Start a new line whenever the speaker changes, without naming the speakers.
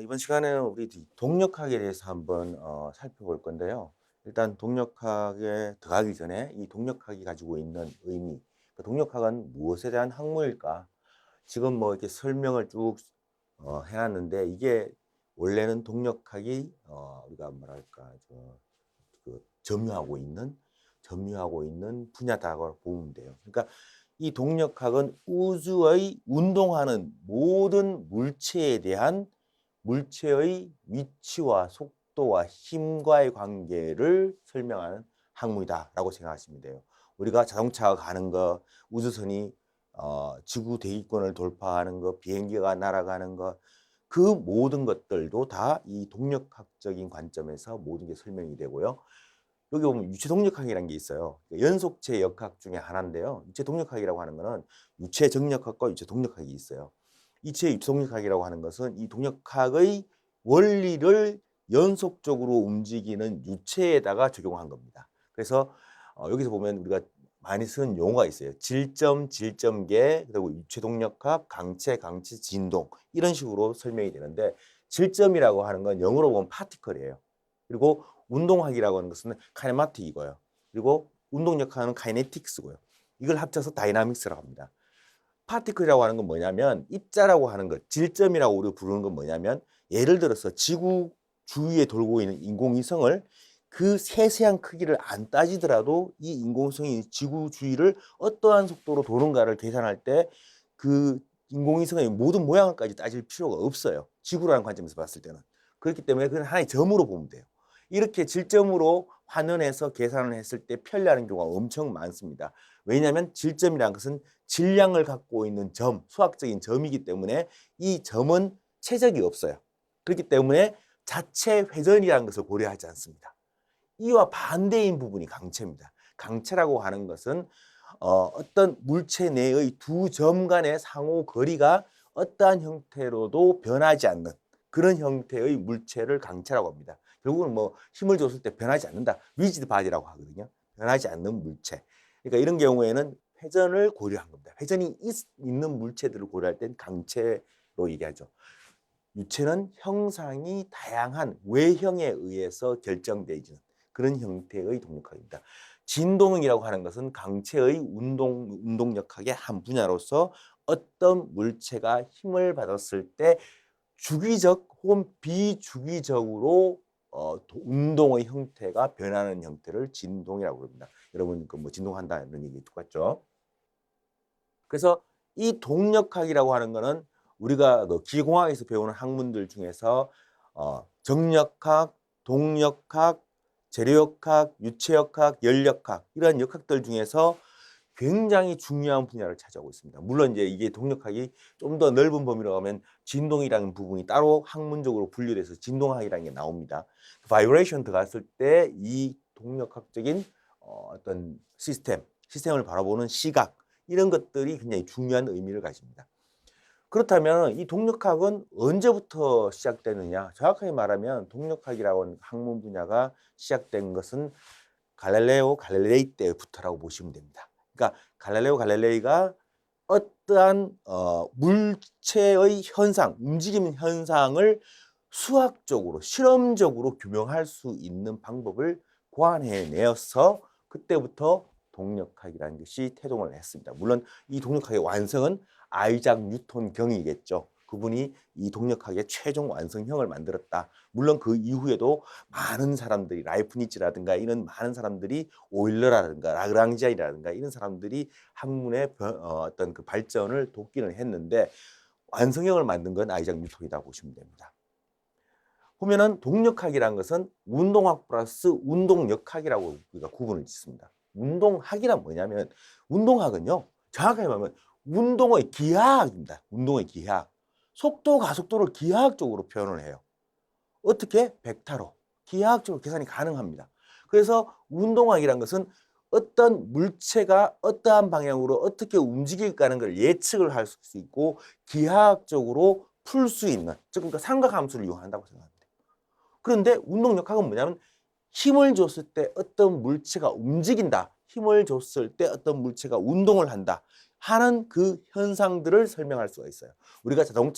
이번 시간에는 우리 동력학에 대해서 한번 살펴볼 건데요. 일단 동력학에 들어가기 전에 이 동력학이 가지고 있는 의미, 그 동력학은 무엇에 대한 학문일까? 지금 뭐 이렇게 설명을 쭉 해놨는데 이게 원래는 동력학이 우리가 뭐랄까 그 점유하고 있는 분야다고 보면 돼요. 그러니까 이 동력학은 우주의 운동하는 모든 물체에 대한 물체의 위치와 속도와 힘과의 관계를 설명하는 학문이다라고 생각하시면 돼요. 우리가 자동차가 가는 거, 우주선이 지구 대기권을 돌파하는 거, 비행기가 날아가는 거, 그 모든 것들도 다 이 동력학적인 관점에서 모든 게 설명이 되고요. 여기 보면 유체 동력학이라는 게 있어요. 연속체 역학 중에 하나인데요. 유체 동력학이라고 하는 거는 유체 정력학과 유체 동력학이 있어요. 이체 유체 동력학이라고 하는 것은 이 동력학의 원리를 연속적으로 움직이는 유체에다가 적용한 겁니다. 그래서 여기서 보면 우리가 많이 쓰는 용어가 있어요. 질점, 질점계, 그리고 유체 동력학, 강체, 강체, 진동 이런 식으로 설명이 되는데 질점이라고 하는 건 영어로 보면 파티클이에요. 그리고 운동학이라고 하는 것은 카이네마틱이고요. 그리고 운동력학은 카이네틱스고요. 이걸 합쳐서 다이나믹스라고 합니다. 파티클이라고 하는 건 뭐냐면 입자라고 하는 것, 질점이라고 우리가 부르는 건 뭐냐면 예를 들어서 지구 주위에 돌고 있는 인공위성을 그 세세한 크기를 안 따지더라도 이 인공위성이 지구 주위를 어떠한 속도로 도는가를 계산할 때 그 인공위성의 모든 모양을까지 따질 필요가 없어요. 지구라는 관점에서 봤을 때는. 그렇기 때문에 그건 하나의 점으로 보면 돼요. 이렇게 질점으로 환원해서 계산을 했을 때 편리하는 경우가 엄청 많습니다. 왜냐하면 질점이라는 것은 질량을 갖고 있는 점, 수학적인 점이기 때문에 이 점은 최적이 없어요. 그렇기 때문에 자체 회전이라는 것을 고려하지 않습니다. 이와 반대인 부분이 강체입니다. 강체라고 하는 것은 어떤 물체 내의 두 점 간의 상호 거리가 어떠한 형태로도 변하지 않는 그런 형태의 물체를 강체라고 합니다. 결국은 뭐 힘을 줬을 때 변하지 않는다. 리지드 바디라고 하거든요. 변하지 않는 물체. 그러니까 이런 경우에는 회전을 고려한 겁니다. 회전이 있는 물체들을 고려할 땐 강체로 얘기하죠. 유체는 형상이 다양한 외형에 의해서 결정되어지는 그런 형태의 동력학입니다. 진동이라고 하는 것은 강체의 운동력학의 한 분야로서 어떤 물체가 힘을 받았을 때 주기적 혹은 비주기적으로 운동의 형태가 변하는 형태를 진동이라고 합니다. 여러분 그 뭐 진동한다는 얘기 똑같죠? 그래서 이 동력학이라고 하는 거는 우리가 그 기공학에서 배우는 학문들 중에서 정력학, 동력학, 재료역학, 유체역학, 열역학 이런 역학들 중에서 굉장히 중요한 분야를 차지하고 있습니다. 물론 이제 이게 동력학이 좀 더 넓은 범위로 가면 진동이라는 부분이 따로 학문적으로 분류돼서 진동학이라는 게 나옵니다. 바이브레이션 들어갔을 때 이 동력학적인 어떤 시스템을 바라보는 시각 이런 것들이 굉장히 중요한 의미를 가집니다. 그렇다면 이 동력학은 언제부터 시작되느냐? 정확하게 말하면 동력학이라고 하는 학문 분야가 시작된 것은 갈릴레오 갈릴레이 때부터라고 보시면 됩니다. 그러니까 갈릴레오 갈릴레이가 어떠한 물체의 현상, 움직이는 현상을 수학적으로, 실험적으로 규명할 수 있는 방법을 고안해내어서 그때부터 동력학이라는 것이 태동을 했습니다. 물론 이 동력학의 완성은 아이작 뉴턴 경이겠죠. 그분이 이 동력학의 최종 완성형을 만들었다. 물론 그 이후에도 많은 사람들이 라이프니츠라든가 이런 많은 사람들이 오일러라든가 라그랑지안이라든가 이런 사람들이 학문의 어떤 그 발전을 돕기는 했는데 완성형을 만든 건 아이작 뉴턴이다 보시면 됩니다. 보면은 동력학이라는 것은 운동학 플러스 운동역학이라고 우리가 구분을 짓습니다. 운동학이란 뭐냐면 운동학은요. 정확하게 말하면 운동의 기하학입니다. 운동의 기하학. 속도, 가속도를 기하학적으로 표현을 해요. 어떻게? 벡터로. 기하학적으로 계산이 가능합니다. 그래서 운동학이라는 것은 어떤 물체가 어떠한 방향으로 어떻게 움직일까 하는 걸 예측을 할 수 있고 기하학적으로 풀 수 있는, 즉 그러니까 삼각함수를 이용한다고 생각합니다. 그런데 운동역학은 뭐냐면 힘을 줬을 때 어떤 물체가 움직인다. 힘을 줬을 때 어떤 물체가 운동을 한다. 하는 그 현상들을 설명할 수가 있어요. 우리가 자동차